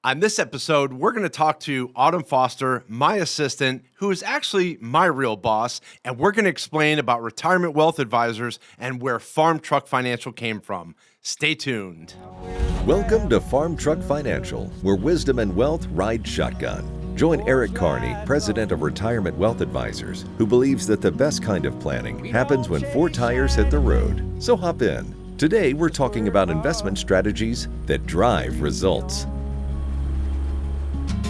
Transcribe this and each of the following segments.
On this episode, we're going to talk to Autumn Foster, my assistant, who is actually my real boss, and we're going to explain about retirement wealth advisors and where Farm Truck Financial came from. Stay tuned. Welcome to Farm Truck Financial, where wisdom and wealth ride shotgun. Join Eric Kearney, president of Retirement Wealth Advisors, who believes that the best kind of planning happens when four tires hit the road. So hop in. Today, we're talking about investment strategies that drive results.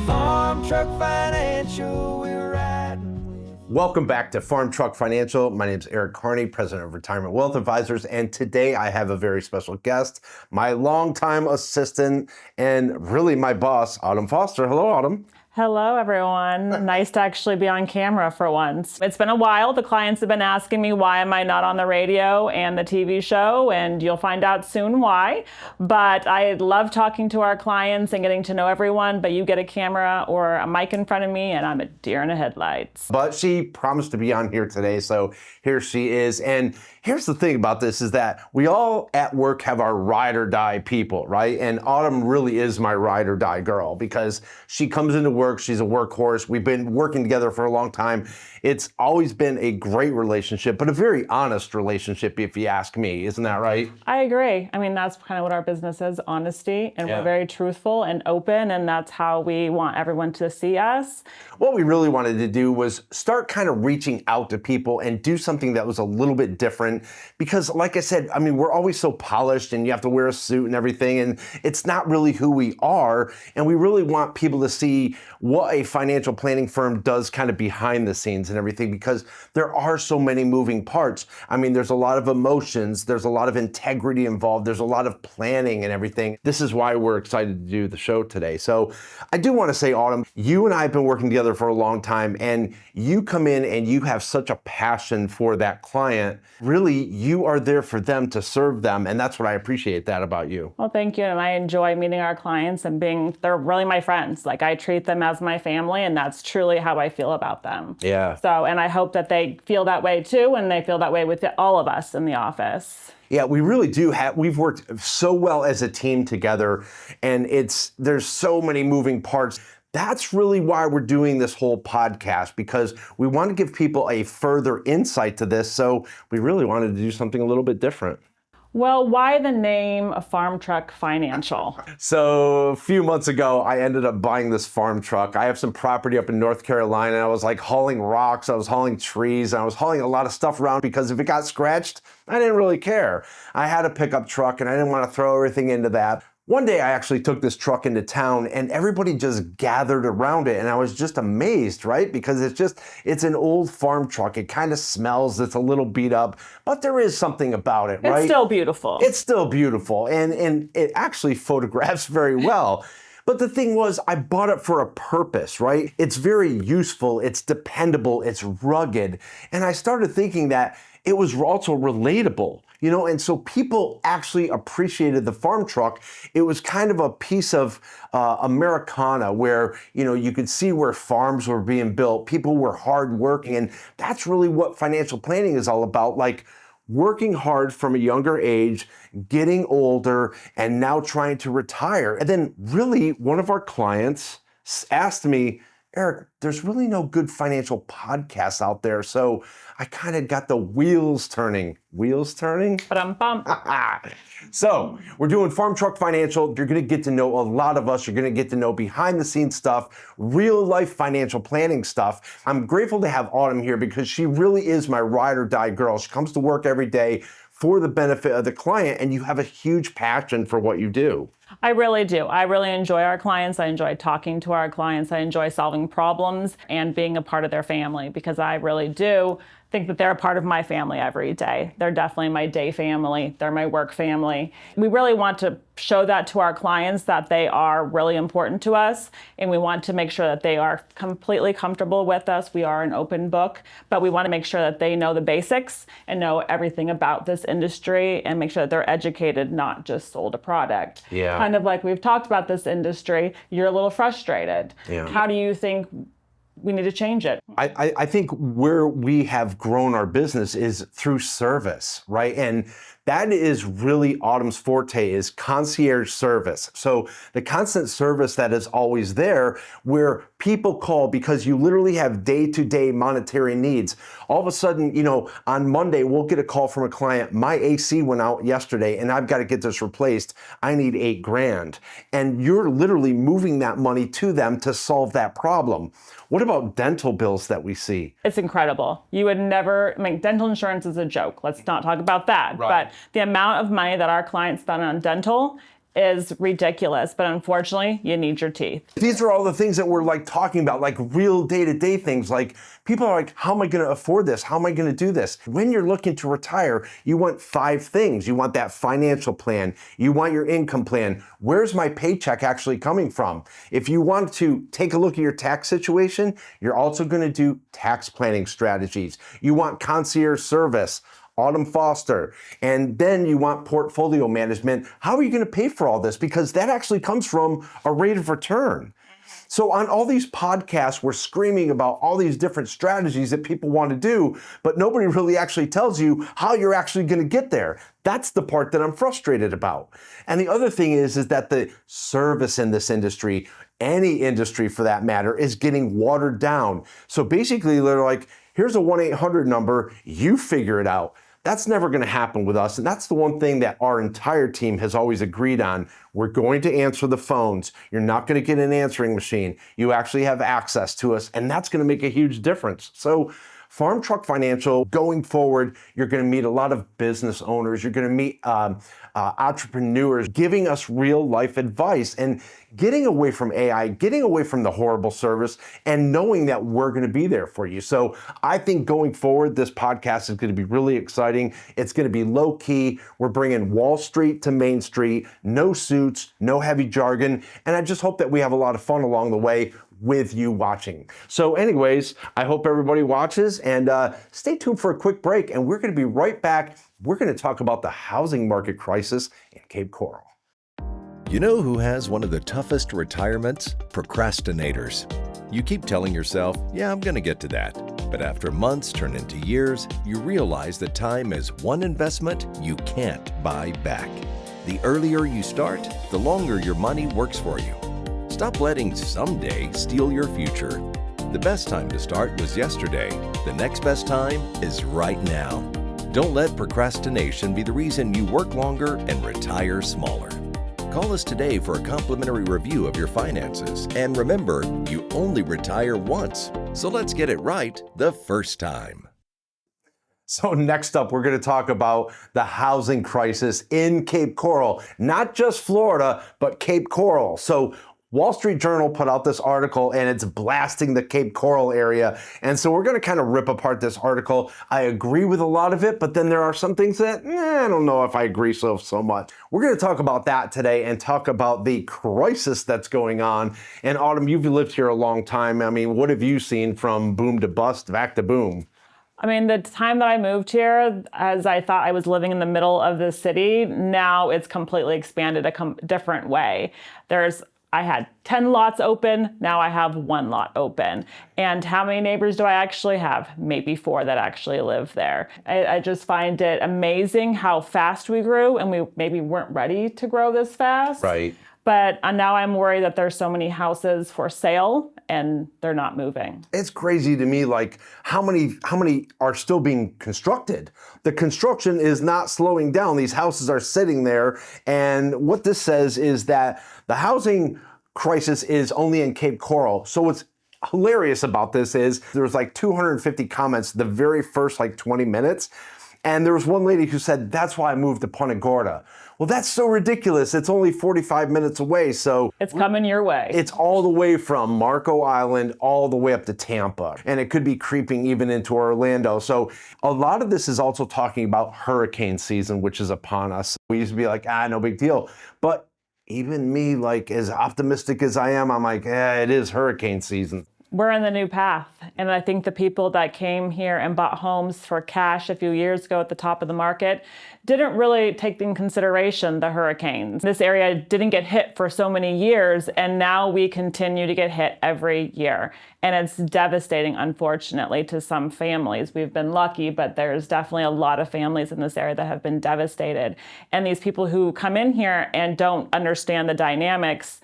Farm Truck Financial, we're riding. Welcome back to Farm Truck Financial. My name is Eric Kearney, president of Retirement Wealth Advisors, and today I have a very special guest, my longtime assistant and really my boss, Autumn Foster. Hello, Autumn. Hello, everyone. Nice to actually be on camera for once. It's been a while. The clients have been asking me why am I not on the radio and the TV show, and you'll find out soon why. But I love talking to our clients and getting to know everyone, but you get a camera or a mic in front of me and I'm a deer in the headlights. But she promised to be on here today, so here she is. And here's the thing about this is that we all at work have our ride or die people, right? And Autumn really is my ride or die girl because she comes into work, she's a workhorse. We've been working together for a long time. It's always been a great relationship, but a very honest relationship, if you ask me. Isn't that right? I agree. I mean, that's kind of what our business is, honesty, and we're very truthful and open, and that's how we want everyone to see us. What we really wanted to do was start kind of reaching out to people and do something that was a little bit different because, like I said, I mean, we're always so polished and you have to wear a suit and everything, and it's not really who we are, and we really want people to see what a financial planning firm does kind of behind the scenes and everything because there are so many moving parts. I mean, there's a lot of emotions, there's a lot of integrity involved, there's a lot of planning and everything. This is why we're excited to do the show today. So I do want to say, Autumn, you and I have been working together for a long time, and you come in and you have such a passion for that client. Really, you are there for them to serve them, and that's what I appreciate that about you. Well, thank you. And I enjoy meeting our clients and they're really my friends. Like, I treat them as my family, and that's truly how I feel about them. Yeah. So, and I hope that they feel that way too, and they feel that way with all of us in the office. Yeah, we really do we've worked so well as a team together, and there's so many moving parts. That's really why we're doing this whole podcast, because we want to give people a further insight to this. So we really wanted to do something a little bit different. Well, why the name Farm Truck Financial? So a few months ago, I ended up buying this farm truck. I have some property up in North Carolina, and I was like hauling rocks, I was hauling trees, and I was hauling a lot of stuff around because if it got scratched, I didn't really care. I had a pickup truck and I didn't want to throw everything into that. One day I actually took this truck into town and everybody just gathered around it, and I was just amazed, right? Because it's an old farm truck. It kind of smells, it's a little beat up, but there is something about it, right? It's still beautiful. It's still beautiful, and it actually photographs very well. But the thing was, I bought it for a purpose, right? It's very useful, it's dependable, it's rugged, and I started thinking that it was also relatable. And so people actually appreciated the farm truck. It was kind of a piece of Americana where, you could see where farms were being built. People were hardworking, and that's really what financial planning is all about. Like, working hard from a younger age, getting older, and now trying to retire. And then really one of our clients asked me, Eric, there's really no good financial podcasts out there. So I kind of got the wheels turning. Wheels turning? Ba-dum-bum. So we're doing Farm Truck Financial. You're going to get to know a lot of us. You're going to get to know behind the scenes stuff, real life financial planning stuff. I'm grateful to have Autumn here because she really is my ride or die girl. She comes to work every day for the benefit of the client, and you have a huge passion for what you do. I really do. I really enjoy our clients. I enjoy talking to our clients. I enjoy solving problems and being a part of their family because I really do think that they're a part of my family every day. They're definitely my day family. They're my work family. We really want to show that to our clients that they are really important to us, and we want to make sure that they are completely comfortable with us. We are an open book, but we want to make sure that they know the basics and know everything about this industry and make sure that they're educated, not just sold a product. Yeah. Kind of like we've talked about this industry, you're a little frustrated. Yeah. How do you think we need to change it. I think where we have grown our business is through service, right? And that is really Autumn's forte, is concierge service. So the constant service that is always there, where people call because you literally have day-to-day monetary needs. All of a sudden, on Monday, we'll get a call from a client. My AC went out yesterday and I've got to get this replaced. I need $8,000. And you're literally moving that money to them to solve that problem. What about dental bills that we see? It's incredible. You would never, dental insurance is a joke. Let's not talk about that. Right. But the amount of money that our clients spend on dental is ridiculous. But unfortunately, you need your teeth. These are all the things that we're talking about, real day-to-day things. People are like, how am I going to afford this? How am I going to do this? When you're looking to retire, you want 5 things. You want that financial plan. You want your income plan. Where's my paycheck actually coming from? If you want to take a look at your tax situation, you're also going to do tax planning strategies. You want concierge service, Autumn Foster, and then you want portfolio management. How are you going to pay for all this? Because that actually comes from a rate of return. So on all these podcasts, we're screaming about all these different strategies that people want to do, but nobody really actually tells you how you're actually going to get there. That's the part that I'm frustrated about. And the other thing is that the service in this industry, any industry for that matter, is getting watered down. So basically they're like, here's a 1-800 number, you figure it out. That's never going to happen with us. And that's the one thing that our entire team has always agreed on. We're going to answer the phones. You're not going to get an answering machine. You actually have access to us, and that's going to make a huge difference. So Farm Truck Financial, going forward, you're going to meet a lot of business owners. You're going to meet entrepreneurs giving us real life advice and getting away from AI, getting away from the horrible service, and knowing that we're going to be there for you. So I think going forward, this podcast is going to be really exciting. It's going to be low key. We're bringing Wall Street to Main Street, no suits, no heavy jargon. And I just hope that we have a lot of fun along the way with you watching. So anyways, I hope everybody watches, and stay tuned for a quick break, and we're going to be right back. We're going to talk about the housing market crisis in Cape Coral. You know who has one of the toughest retirements? Procrastinators. You keep telling yourself, yeah, I'm going to get to that. But after months turn into years, you realize that time is one investment you can't buy back. The earlier you start, the longer your money works for you. Stop letting someday steal your future. The best time to start was yesterday. The next best time is right now. Don't let procrastination be the reason you work longer and retire smaller. Call us today for a complimentary review of your finances. And remember, you only retire once. So let's get it right the first time. So next up, we're going to talk about the housing crisis in Cape Coral. Not just Florida, but Cape Coral. So Wall Street Journal put out this article and it's blasting the Cape Coral area. And so we're going to kind of rip apart this article. I agree with a lot of it, but then there are some things that I don't know if I agree so much. We're going to talk about that today and talk about the crisis that's going on. And Autumn, you've lived here a long time. I mean, what have you seen from boom to bust, back to boom? The time that I moved here, as I thought I was living in the middle of the city, now it's completely expanded a different way. I had 10 lots open, now I have 1 lot open. And how many neighbors do I actually have? Maybe 4 that actually live there. I just find it amazing how fast we grew, and we maybe weren't ready to grow this fast. Right. But now I'm worried that there's so many houses for sale and they're not moving. It's crazy to me, how many are still being constructed. The construction is not slowing down. These houses are sitting there. And what this says is that the housing crisis is only in Cape Coral. So what's hilarious about this is there was 250 comments the very first 20 minutes. And there was one lady who said, that's why I moved to Punta Gorda. Well, that's so ridiculous. It's only 45 minutes away. So it's coming your way. It's all the way from Marco Island all the way up to Tampa. And it could be creeping even into Orlando. So a lot of this is also talking about hurricane season, which is upon us. We used to be like, no big deal. But even me, as optimistic as I am, I'm like, it is hurricane season. We're in the new path. And I think the people that came here and bought homes for cash a few years ago at the top of the market didn't really take in consideration the hurricanes. This area didn't get hit for so many years, and now we continue to get hit every year. And it's devastating, unfortunately, to some families. We've been lucky, but there's definitely a lot of families in this area that have been devastated. And these people who come in here and don't understand the dynamics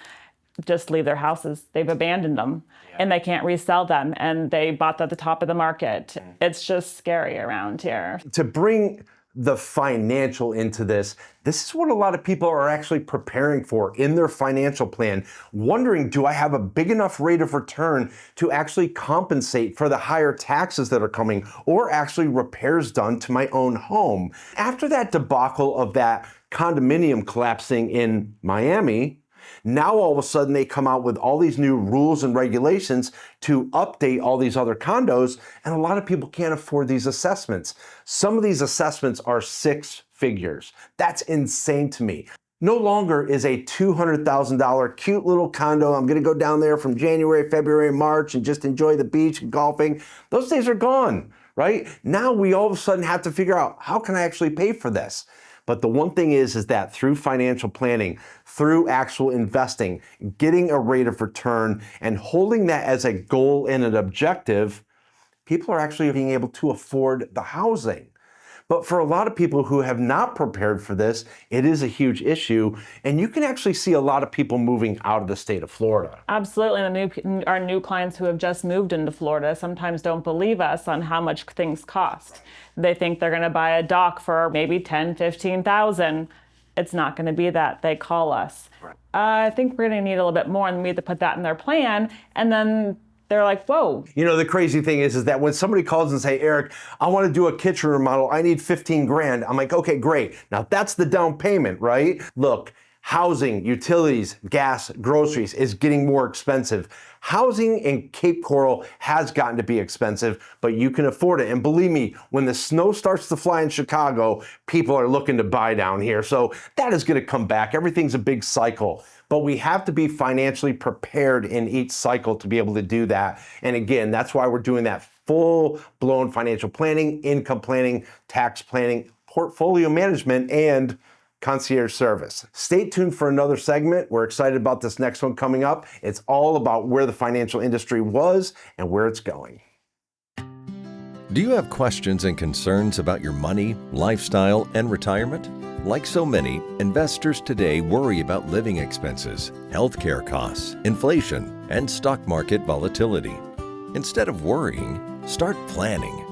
just leave their houses. They've abandoned them and they can't resell them, and they bought at the top of the market. It's just scary around here. To bring the financial into this is what a lot of people are actually preparing for in their financial plan, wondering, do I have a big enough rate of return to actually compensate for the higher taxes that are coming, or actually repairs done to my own home? After that debacle of that condominium collapsing in Miami, now all of a sudden they come out with all these new rules and regulations to update all these other condos, and a lot of people can't afford these assessments. Some of these assessments are 6 figures. That's insane to me. No longer is a $200,000 cute little condo, I'm gonna go down there from January, February, March and just enjoy the beach and golfing. Those days are gone, right? Now we all of a sudden have to figure out, how can I actually pay for this? But the one thing is that through financial planning, through actual investing, getting a rate of return and holding that as a goal and an objective, people are actually being able to afford the housing. But for a lot of people who have not prepared for this, it is a huge issue. And you can actually see a lot of people moving out of the state of Florida. Absolutely. And our new clients who have just moved into Florida sometimes don't believe us on how much things cost. They think they're going to buy a dock for maybe $10,000, $15,000. It's not going to be that. They call us. Right. I think we're going to need a little bit more, and we have to put that in their plan. And then they're like, whoa. You know, the crazy thing is that when somebody calls and say, Eric, I want to do a kitchen remodel, I need 15 grand. I'm like, okay, great. Now that's the down payment, right? Look, housing, utilities, gas, groceries is getting more expensive. Housing in Cape Coral has gotten to be expensive, but you can afford it. And believe me, when the snow starts to fly in Chicago, people are looking to buy down here. So that is going to come back. Everything's a big cycle. But we have to be financially prepared in each cycle to be able to do that. And again, that's why we're doing that full-blown financial planning, income planning, tax planning, portfolio management, and concierge service. Stay tuned for another segment. We're excited about this next one coming up. It's all about where the financial industry was and where it's going. Do you have questions and concerns about your money, lifestyle, and retirement? Like so many, investors today worry about living expenses, healthcare costs, inflation, and stock market volatility. Instead of worrying, start planning.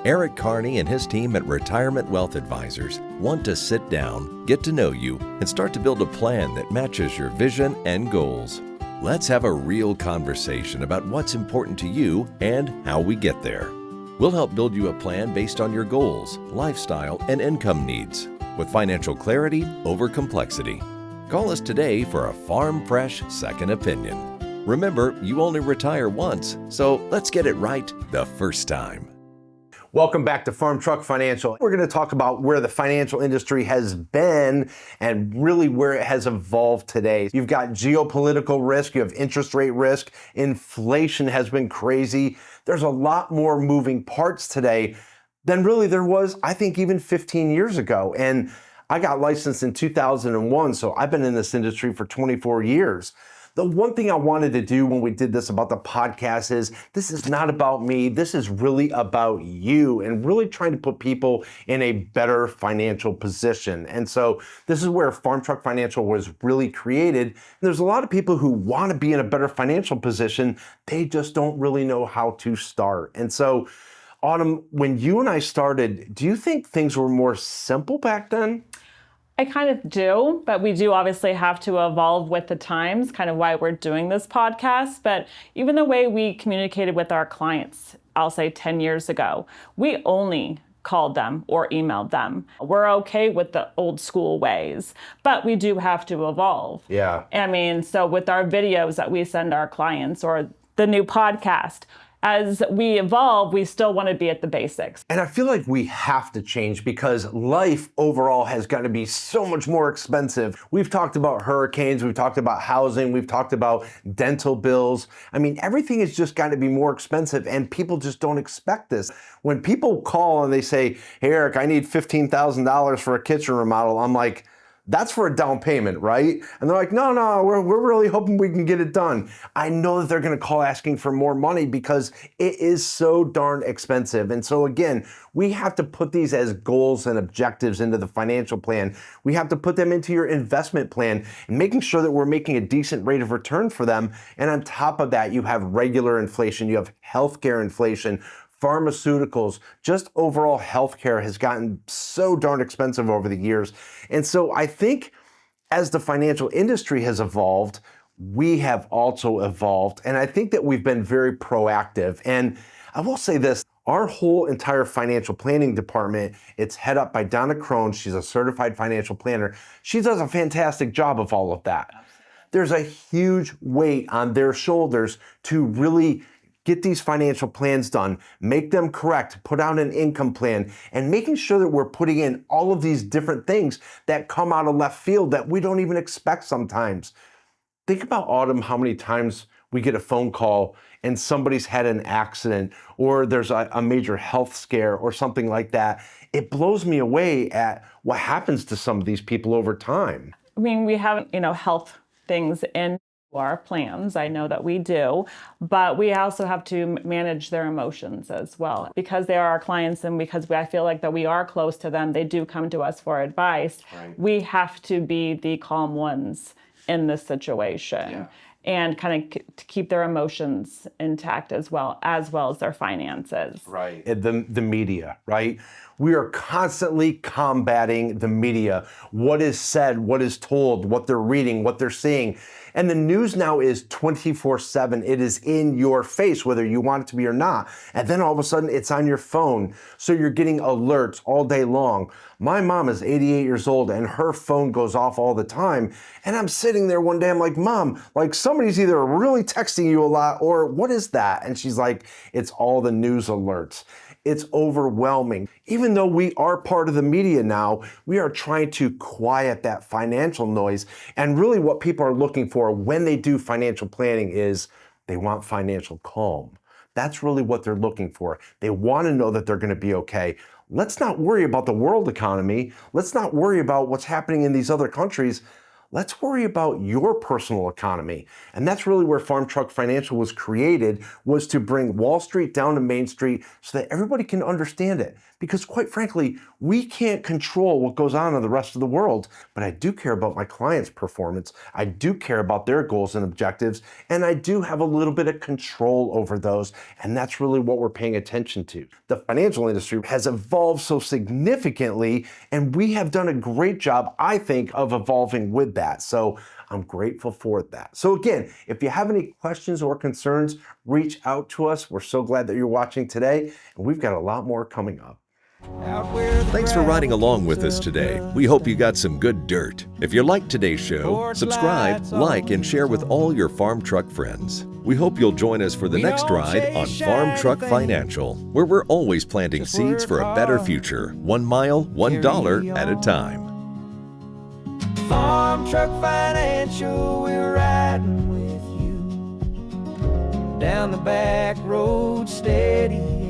Eric Kearney and his team at Retirement Wealth Advisors want to sit down, get to know you, and start to build a plan that matches your vision and goals. Let's have a real conversation about what's important to you and how we get there. We'll help build you a plan based on your goals, lifestyle, and income needs, with financial clarity over complexity. Call us today for a farm fresh second opinion. Remember, you only retire once, so let's get it right the first time. Welcome back to Farm Truck Financial. We're going to talk about where the financial industry has been and really where it has evolved today. You've got geopolitical risk, you have interest rate risk, inflation has been crazy. There's a lot more moving parts today than really there was, I think, even 15 years ago. And I got licensed in 2001, so I've been in this industry for 24 years. The one thing I wanted to do when we did this about the podcast is, this is not about me, this is really about you, and really trying to put people in a better financial position. And so this is where Farm Truck Financial was really created. And there's a lot of people who want to be in a better financial position, they just don't really know how to start. And so, Autumn, when you and I started, do you think things were more simple back then? I kind of do, but we do obviously have to evolve with the times, kind of why we're doing this podcast. But even the way we communicated with our clients, I'll say 10 years ago, we only called them or emailed them. We're okay with the old school ways, but we do have to evolve. Yeah. I mean, so with our videos that we send our clients or the new podcast, as we evolve, we still want to be at the basics. And I feel like we have to change because life overall has got to be so much more expensive. We've talked about hurricanes, we've talked about housing, we've talked about dental bills. I mean, everything has just got to be more expensive, and people just don't expect this. When people call and they say, hey, Eric, I need $15,000 for a kitchen remodel, I'm like, that's for a down payment, right? And they're like, no, we're really hoping we can get it done. I know that they're gonna call asking for more money because it is so darn expensive. And so again, we have to put these as goals and objectives into the financial plan. We have to put them into your investment plan and making sure that we're making a decent rate of return for them. And on top of that, you have regular inflation, you have healthcare inflation, pharmaceuticals, just overall healthcare has gotten so darn expensive over the years. And so I think as the financial industry has evolved, we have also evolved. And I think that we've been very proactive. And I will say this, our whole entire financial planning department, it's head up by Donna Crone. She's a certified financial planner. She does a fantastic job of all of that. There's a huge weight on their shoulders to really get these financial plans done, make them correct, put out an income plan, and making sure that we're putting in all of these different things that come out of left field that we don't even expect sometimes. Think about Autumn, how many times we get a phone call and somebody's had an accident or there's a major health scare or something like that. It blows me away at what happens to some of these people over time. I mean, we have, health things in our plans. I know that we do, but we also have to manage their emotions as well. Because they are our clients and because I feel like that we are close to them, they do come to us for advice. Right. We have to be the calm ones in this situation. Yeah. And kind of to keep their emotions intact as well as their finances. Right. The media, right? We are constantly combating the media. What is said, what is told, what they're reading, what they're seeing. And the news now is 24/7. It is in your face, whether you want it to be or not. And then all of a sudden it's on your phone. So you're getting alerts all day long. My mom is 88 years old and her phone goes off all the time. And I'm sitting there one day, I'm like, Mom, like somebody's either really texting you a lot or what is that? And she's like, it's all the news alerts. It's overwhelming. Even though we are part of the media now, we are trying to quiet that financial noise. And really what people are looking for when they do financial planning is they want financial calm. That's really what they're looking for. They want to know that they're going to be okay. Let's not worry about the world economy. Let's not worry about what's happening in these other countries. Let's worry about your personal economy. And that's really where Farm Truck Financial was created, was to bring Wall Street down to Main Street so that everybody can understand it. Because quite frankly, we can't control what goes on in the rest of the world, but I do care about my clients' performance. I do care about their goals and objectives, and I do have a little bit of control over those, and that's really what we're paying attention to. The financial industry has evolved so significantly, and we have done a great job, I think, of evolving with that. So I'm grateful for that. So again, if you have any questions or concerns, reach out to us. We're so glad that you're watching today, and we've got a lot more coming up. Thanks for riding along with us today. We hope you got some good dirt. If you liked today's show, subscribe, like, and share with all your farm truck friends. We hope you'll join us for the next ride on Farm Truck Financial, where we're always planting seeds for a better future, 1 mile, $1 at a time. Farm Truck Financial, we're riding with you down the back road steady.